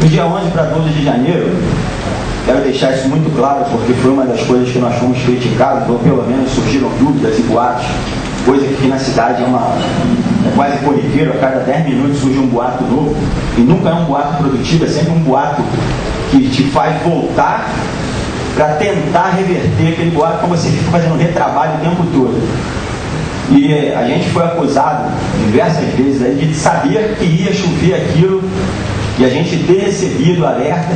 No dia 11 para 12 de janeiro, quero deixar isso muito claro, porque foi uma das coisas que nós fomos criticados, ou pelo menos surgiram dúvidas e boatos, coisa que aqui na cidade é quase corriqueiro, a cada 10 minutos surge um boato novo, e nunca é um boato produtivo, é sempre um boato que te faz voltar para tentar reverter aquele boato, como você fica fazendo retrabalho o tempo todo. E a gente foi acusado diversas vezes aí de saber que ia chover aquilo, e a gente ter recebido alerta.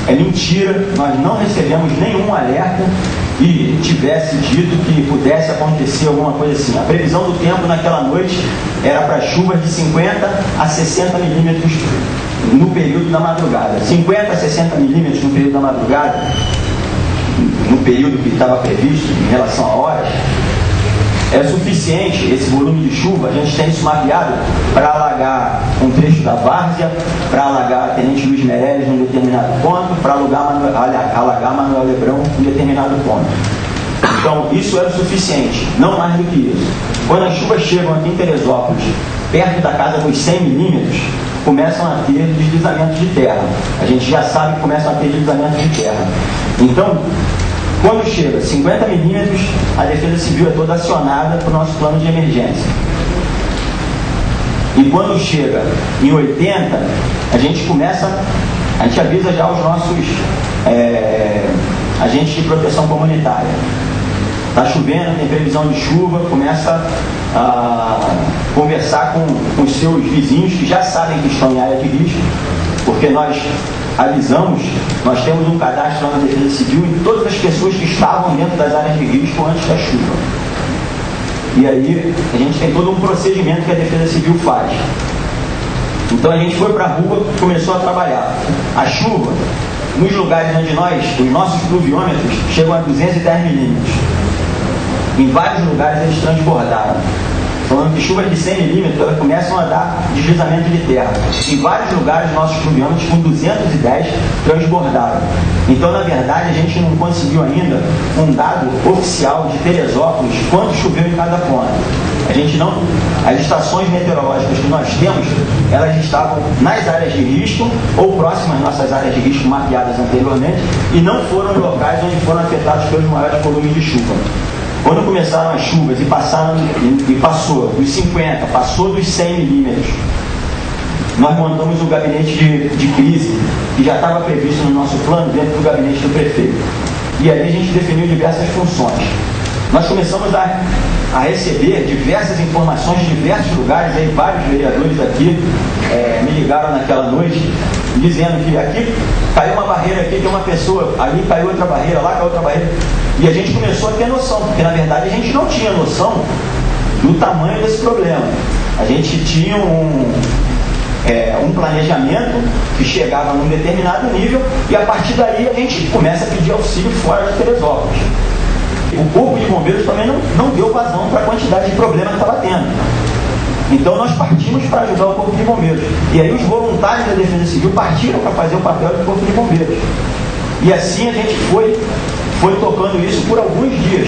É mentira, nós não recebemos nenhum alerta e tivesse dito que pudesse acontecer alguma coisa assim. A previsão do tempo naquela noite era para chuvas de 50 a 60 milímetros no período da madrugada. 50 a 60 milímetros no período da madrugada, no período que estava previsto em relação a horas, é suficiente. Esse volume de chuva, a gente tem isso mapeado para alagar um trecho da Várzea, para alagar a Tenente Luiz Meirelles num determinado ponto, para alagar Manuel Lebrão em determinado ponto. Então, isso é o suficiente, não mais do que isso. Quando as chuvas chegam aqui em Teresópolis, perto da casa dos 100 milímetros, começam a ter deslizamentos de terra. A gente já sabe que começam a ter deslizamentos de terra. Então, quando chega 50 milímetros, a Defesa Civil é toda acionada para o nosso plano de emergência. E quando chega em 80, a gente avisa já os nossos agentes de proteção comunitária. Está chovendo, tem previsão de chuva, começa a conversar com os seus vizinhos que já sabem que estão em área de risco, porque nós avisamos, nós temos um cadastro lá na Defesa Civil em todas as pessoas que estavam dentro das áreas de risco antes da chuva. E aí a gente tem todo um procedimento que a Defesa Civil faz. Então a gente foi para a rua e começou a trabalhar. A chuva, nos lugares onde os nossos pluviômetros chegam a 210 milímetros. Em vários lugares eles transbordaram. Falando que chuvas de 100 milímetros, elas começam a dar deslizamento de terra. Em vários lugares, nossos pluviômetros com 210 transbordaram. Então, na verdade, a gente não conseguiu ainda um dado oficial de Teresópolis, quanto choveu em cada ponto. As estações meteorológicas que nós temos, elas estavam nas áreas de risco, ou próximas às nossas áreas de risco mapeadas anteriormente, e não foram em locais onde foram afetados pelos maiores volumes de chuva. Quando começaram as chuvas e passou dos 50, passou dos 100 milímetros, nós montamos o gabinete de crise, que já estava previsto no nosso plano, dentro do gabinete do prefeito. E aí a gente definiu diversas funções. Nós começamos a receber diversas informações de diversos lugares, aí vários vereadores aqui me ligaram naquela noite, dizendo que aqui caiu uma barreira, aqui tem uma pessoa, ali caiu outra barreira, lá caiu outra barreira. E a gente começou a ter noção, porque na verdade a gente não tinha noção do tamanho desse problema. A gente tinha um planejamento que chegava num determinado nível e a partir daí a gente começa a pedir auxílio fora de Teresópolis. O Corpo de Bombeiros também não deu vazão para a quantidade de problema que estava tendo. Então nós partimos para ajudar o Corpo de Bombeiros. E aí os voluntários da Defesa Civil partiram para fazer o papel do Corpo de Bombeiros. E assim a gente foi tocando isso por alguns dias.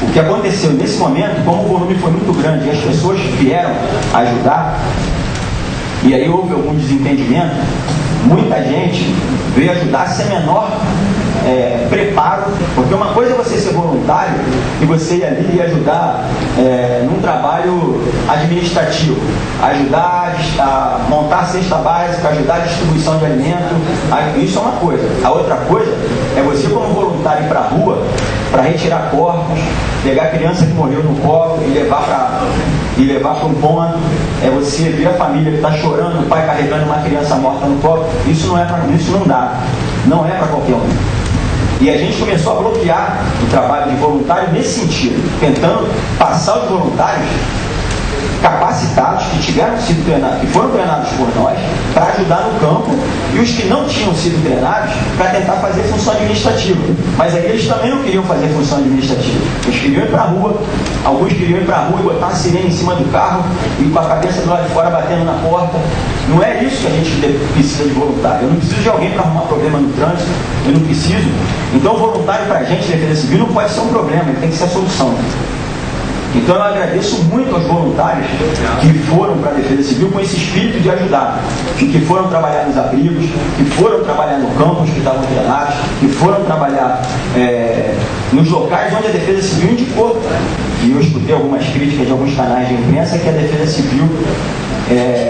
O que aconteceu nesse momento, como o volume foi muito grande e as pessoas vieram ajudar, e aí houve algum desentendimento, muita gente veio ajudar sem menor preparo, porque uma coisa é você ser voluntário e você ir ali e ajudar num trabalho administrativo, ajudar a montar a cesta básica, ajudar a distribuição de alimento, isso é uma coisa. A outra coisa é você como voluntário ir para a rua para retirar corpos, pegar a criança que morreu no colo e levar para um ponto, é você ver a família que está chorando, o pai carregando uma criança morta no colo. Isso não dá, não é para qualquer um. E a gente começou a bloquear o trabalho de voluntário nesse sentido, tentando passar os voluntários capacitados, que foram treinados por nós, para ajudar no campo, e os que não tinham sido treinados para tentar fazer função administrativa. Mas aí eles também não queriam fazer função administrativa. Eles queriam ir para a rua, alguns queriam ir para a rua e botar uma sirene em cima do carro e com a cabeça do lado de fora batendo na porta. Não é isso que a gente precisa de voluntário. Eu não preciso de alguém para arrumar problema no trânsito, eu não preciso. Então o voluntário para a gente, Defesa Civil, não pode ser um problema, ele tem que ser a solução. Então eu agradeço muito aos voluntários que foram para a Defesa Civil com esse espírito de ajudar, que foram trabalhar nos abrigos, que foram trabalhar no campus que estavam treinados, que foram trabalhar nos locais onde a Defesa Civil indicou. E eu escutei algumas críticas de alguns canais de imprensa que a Defesa Civil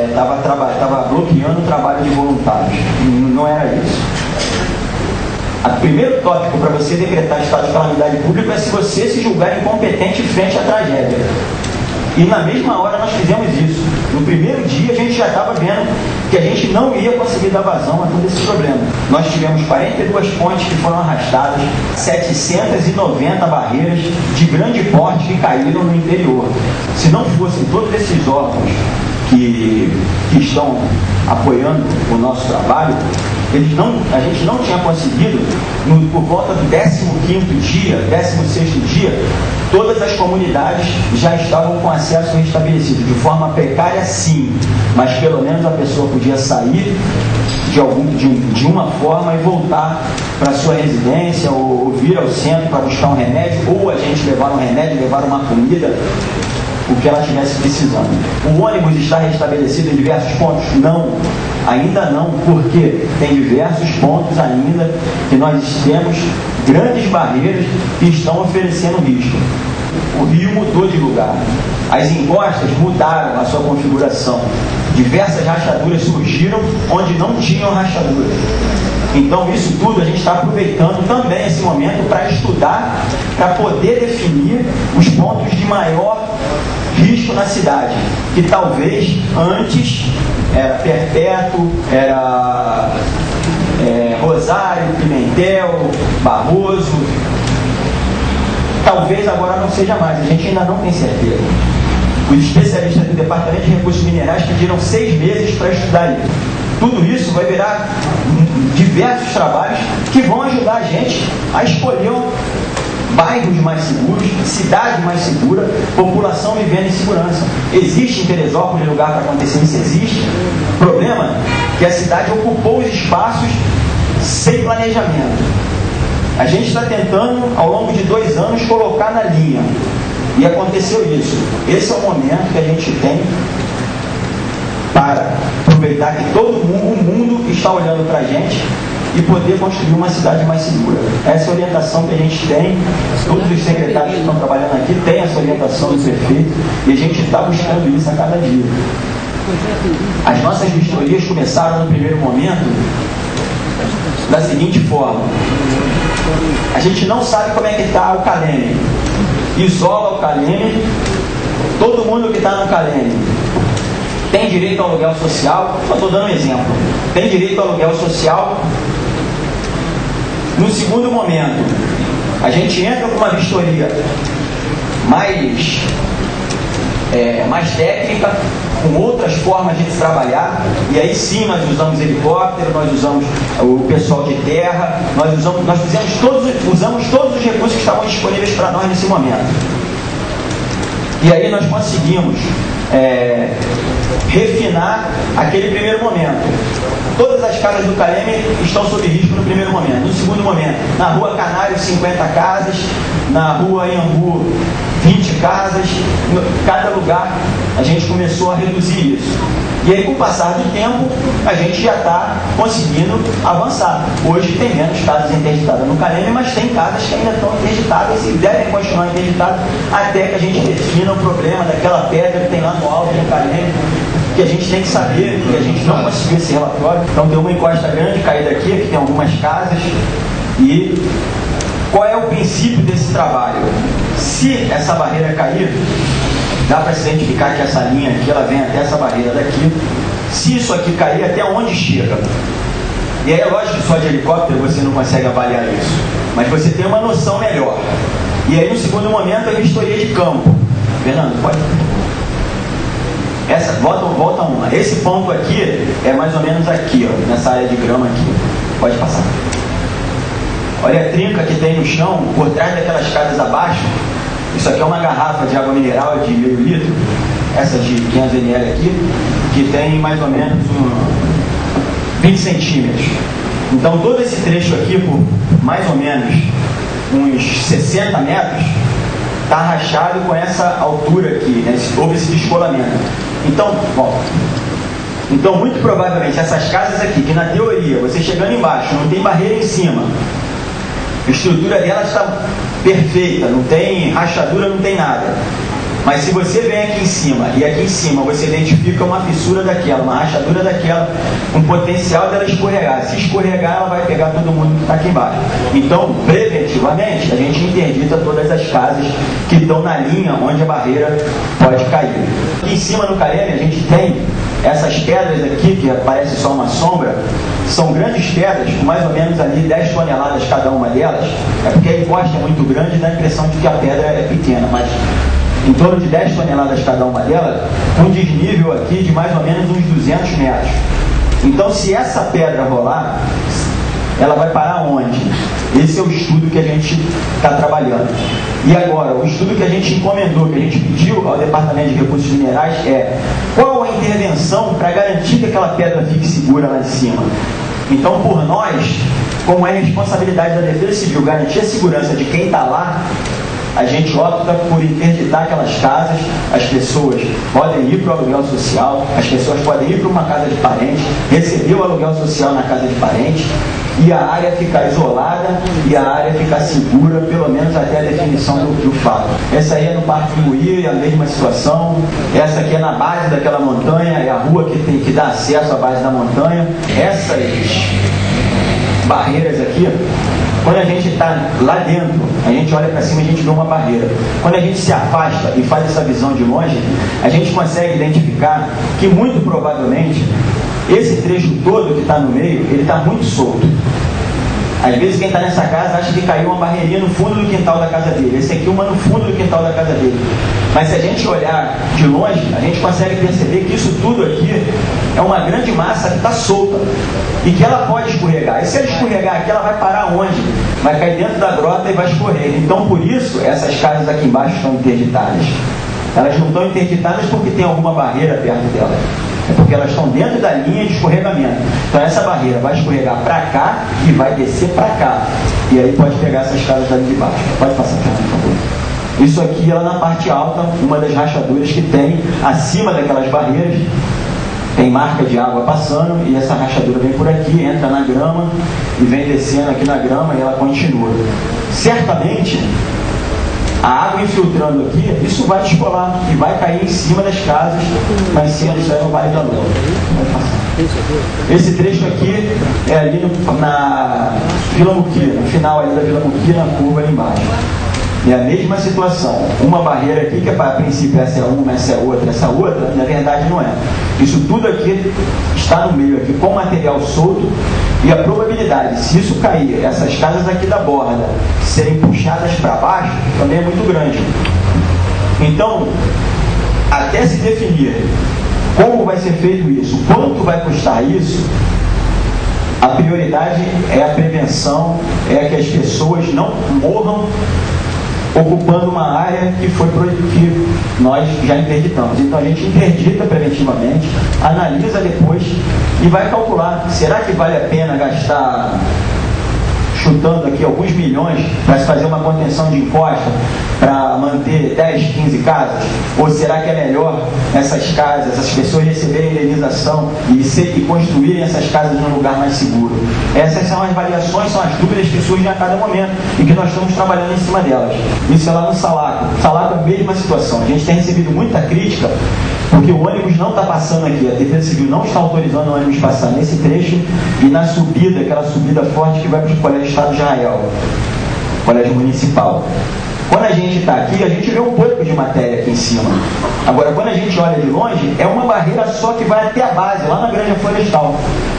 estava bloqueando o trabalho de voluntários. Não era isso. O primeiro tópico para você decretar estado de calamidade pública é se você se julgar incompetente frente à tragédia. E na mesma hora nós fizemos isso. No primeiro dia a gente já estava vendo que a gente não ia conseguir dar vazão a todo esse problema. Nós tivemos 42 pontes que foram arrastadas, 790 barreiras de grande porte que caíram no interior. Se não fossem todos esses órgãos que estão apoiando o nosso trabalho, a gente não tinha conseguido, por volta do 15º dia, 16º dia, todas as comunidades já estavam com acesso restabelecido, de forma precária sim, mas pelo menos a pessoa podia sair de uma forma e voltar para sua residência, ou vir ao centro para buscar um remédio, ou a gente levar um remédio, levar uma comida, o que ela estivesse precisando. O ônibus está restabelecido em diversos pontos? Não, ainda não, porque tem diversos pontos ainda que nós temos grandes barreiras que estão oferecendo risco. O rio mudou de lugar, as encostas mudaram a sua configuração, diversas rachaduras surgiram onde não tinham rachaduras. Então isso tudo a gente está aproveitando também esse momento para estudar, para poder definir os pontos de maior risco na cidade, que talvez antes era Perpétuo, era Rosário, Pimentel, Barroso, talvez agora não seja mais, a gente ainda não tem certeza. Os especialistas do Departamento de Recursos Minerais pediram 6 meses para estudar isso. Tudo isso vai virar diversos trabalhos que vão ajudar a gente a escolher bairros mais seguros, cidade mais segura, população vivendo em segurança. Existe em Teresópolis lugar para acontecer isso? Existe. O problema é que a cidade ocupou os espaços sem planejamento. A gente está tentando, ao longo de 2 anos, colocar na linha. E aconteceu isso. Esse é o momento que a gente tem para aproveitar que todo mundo, o mundo está olhando para a gente e poder construir uma cidade mais segura. Essa é a orientação que a gente tem. Todos os secretários que estão trabalhando aqui têm essa orientação do prefeito e a gente está buscando isso a cada dia. As nossas vistorias começaram no primeiro momento da seguinte forma: a gente não sabe como é que está o Caleme, isola o Caleme, todo mundo que está no Caleme tem direito ao aluguel social. Só estou dando um exemplo, tem direito ao aluguel social. No segundo momento, a gente entra com uma vistoria mais técnica, com outras formas de trabalhar, e aí sim nós usamos helicóptero, nós usamos o pessoal de terra, usamos todos os recursos que estavam disponíveis para nós nesse momento. E aí nós conseguimos refinar aquele primeiro momento. Todas as casas do Caleme estão sob risco no primeiro momento. No segundo momento, na rua Canário, 50 casas, na rua Iambu, 20 casas, cada lugar a gente começou a reduzir isso. E aí, com o passar do tempo, a gente já está conseguindo avançar. Hoje tem menos casas interditadas no Caleme, mas tem casas que ainda estão interditadas e devem continuar interditadas até que a gente defina o problema daquela pedra que tem lá no alto do Caleme, que a gente tem que saber, que a gente não conseguiu esse relatório. Então tem uma encosta grande caída aqui tem algumas casas. E qual é o princípio desse trabalho? Se essa barreira cair, dá para se identificar que essa linha aqui, ela vem até essa barreira daqui. Se isso aqui cair, até onde chega? E aí é lógico que só de helicóptero você não consegue avaliar isso, mas você tem uma noção melhor. E aí no segundo momento a vistoria de campo. Fernando, pode? Volta uma. Esse ponto aqui é mais ou menos aqui, ó, nessa área de grama aqui. Pode passar. Olha a trinca que tem no chão, por trás daquelas casas abaixo. Isso aqui é uma garrafa de água mineral de meio litro, essa de 500 ml aqui, que tem mais ou menos 20 centímetros. Então todo esse trecho aqui, por mais ou menos uns 60 metros, está rachado com essa altura aqui, né? Houve esse descolamento. Então, bom, então muito provavelmente essas casas aqui, que na teoria, você chegando embaixo, não tem barreira em cima, a estrutura delas está perfeita, não tem rachadura, não tem nada. Mas se você vem aqui em cima, e aqui em cima você identifica uma fissura daquela, uma rachadura daquela, um potencial dela escorregar. Se escorregar, ela vai pegar todo mundo que está aqui embaixo. Então, preventivamente, a gente interdita todas as casas que estão na linha onde a barreira pode cair. Aqui em cima no Careme, a gente tem essas pedras aqui, que parece só uma sombra, são grandes pedras, com mais ou menos ali 10 toneladas cada uma delas. É porque a encosta é muito grande e dá a impressão de que a pedra é pequena, mas em torno de 10 toneladas cada uma delas, um desnível aqui de mais ou menos uns 200 metros. Então, se essa pedra rolar, ela vai parar onde? Esse é o estudo que a gente está trabalhando. E agora, o estudo que a gente encomendou, que a gente pediu ao Departamento de Recursos Minerais é qual a intervenção para garantir que aquela pedra fique segura lá em cima. Então, por nós, como é responsabilidade da Defesa Civil garantir a segurança de quem está lá, a gente opta por interditar aquelas casas, as pessoas podem ir para o aluguel social, as pessoas podem ir para uma casa de parente, receber o aluguel social na casa de parente, e a área ficar isolada e a área ficar segura, pelo menos até a definição do fato. Essa aí é no Parque Imbuí, é a mesma situação. Essa aqui é na base daquela montanha, é a rua que tem que dar acesso à base da montanha. Essas barreiras aqui, quando a gente está lá dentro, a gente olha para cima e a gente vê uma barreira. Quando a gente se afasta e faz essa visão de longe, a gente consegue identificar que muito provavelmente esse trecho todo que está no meio, ele está muito solto. Às vezes quem está nessa casa acha que caiu uma barreirinha no fundo do quintal da casa dele. Esse aqui uma no fundo do quintal da casa dele. Mas se a gente olhar de longe, a gente consegue perceber que isso tudo aqui é uma grande massa que está solta e que ela pode escorregar. E se ela escorregar aqui, ela vai parar onde? Vai cair dentro da grota e vai escorrer. Então, por isso, essas casas aqui embaixo estão interditadas. Elas não estão interditadas porque tem alguma barreira perto delas. É porque elas estão dentro da linha de escorregamento. Então essa barreira vai escorregar para cá e vai descer para cá. E aí pode pegar essas casas dali de baixo. Pode passar, por favor. Isso aqui é lá na parte alta, uma das rachaduras que tem acima daquelas barreiras. Tem marca de água passando e essa rachadura vem por aqui, entra na grama e vem descendo aqui na grama e ela continua. Certamente, a água infiltrando aqui, isso vai descolar e vai cair em cima das casas, mas em cima disso aí no Vale da Lua. Esse trecho aqui é ali na Vila Muquira, no final ali da Vila Muquira, na curva ali embaixo. É a mesma situação. Uma barreira aqui, que a princípio essa é uma, essa é outra, na verdade não é. Isso tudo aqui está no meio aqui com material solto e a probabilidade, se isso cair, essas casas aqui da borda serem puxadas para baixo, também é muito grande. Então, até se definir como vai ser feito isso, quanto vai custar isso, a prioridade é a prevenção, é que as pessoas não morram ocupando uma área que nós já interditamos. Então a gente interdita preventivamente, analisa depois e vai calcular, será que vale a pena gastar, chutando aqui alguns milhões, para se fazer uma contenção de encosta para manter 10, 15 casas? Ou será que é melhor essas casas, essas pessoas receberem indenização e construírem essas casas num lugar mais seguro? Essas são as variações, são as dúvidas que surgem a cada momento e que nós estamos trabalhando em cima delas. Isso é lá no Salaco. Salaco é a mesma situação. A gente tem recebido muita crítica porque o ônibus não está passando aqui. A Defesa Civil não está autorizando o ônibus passar nesse trecho e na subida, aquela subida forte que vai para o Colégio Estado de Israel, Colégio Municipal. Quando a gente está aqui, a gente vê um pouco de matéria aqui em cima. Agora, quando a gente olha de longe, é uma barreira só que vai até a base, lá na Granja Florestal.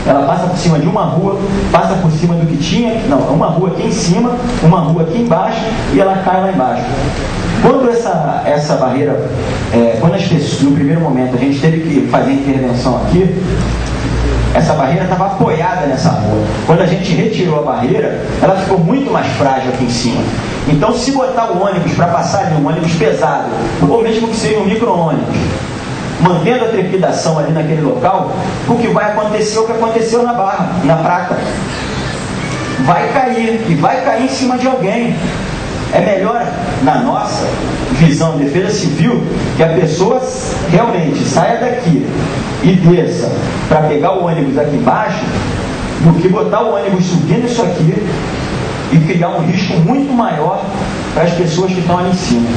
Ela passa por cima de uma rua, passa por cima do que tinha, não, uma rua aqui em cima, uma rua aqui embaixo, e ela cai lá embaixo. Quando essa barreira, quando as pessoas, no primeiro momento, a gente teve que fazer a intervenção aqui, essa barreira estava apoiada nessa rua. Quando a gente retirou a barreira, ela ficou muito mais frágil aqui em cima. Então, se botar o ônibus para passar ali, um ônibus pesado, ou mesmo que seja um micro-ônibus, mantendo a trepidação ali naquele local, o que vai acontecer é o que aconteceu na Barra, na Prata. Vai cair, e vai cair em cima de alguém. É melhor, na nossa visão de defesa civil, que a pessoa realmente saia daqui e desça para pegar o ônibus aqui embaixo, do que botar o ônibus subindo isso aqui e criar um risco muito maior para as pessoas que estão ali em cima.